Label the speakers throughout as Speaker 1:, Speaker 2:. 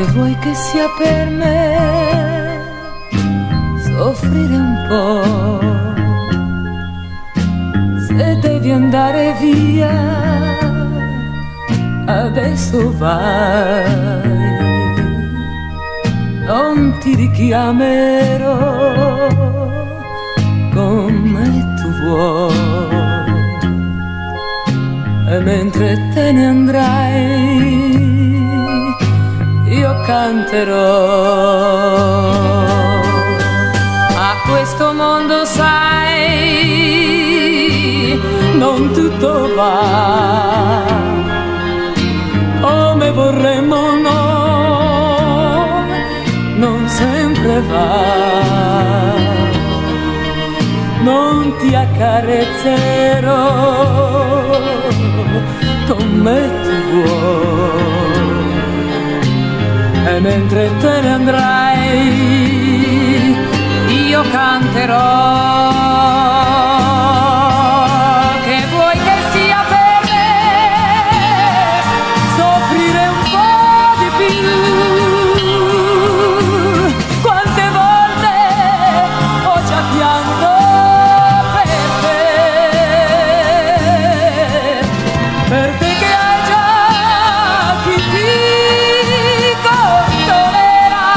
Speaker 1: Che vuoi che sia per me soffrire un po'? Se devi andare via, adesso vai. Non ti richiamerò come tu vuoi. E mentre te ne andrai, io canterò. A questo mondo, sai, non tutto va come vorremmo noi, non sempre va. Non ti accarezzerò come tu vuoi. E mentre te ne andrai, io canterò. Che vuoi che sia per me soffrire un po' di più? Quante volte ho già pianto per te che hai già chi ti consolerà,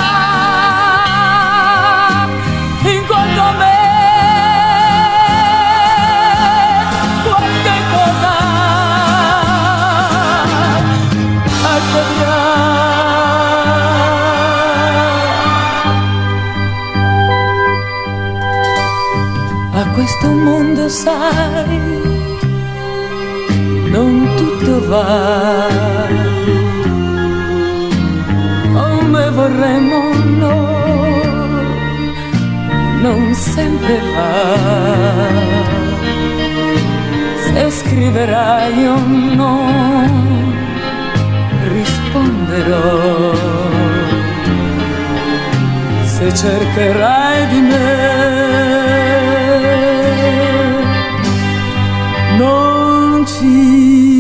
Speaker 1: in quanto a me qualche cosa accadrà. A questo mondo, sai, non tutto va come vorremmo noi, non sempre va. Se scriverai io non risponderò. Se cercherai di me non ci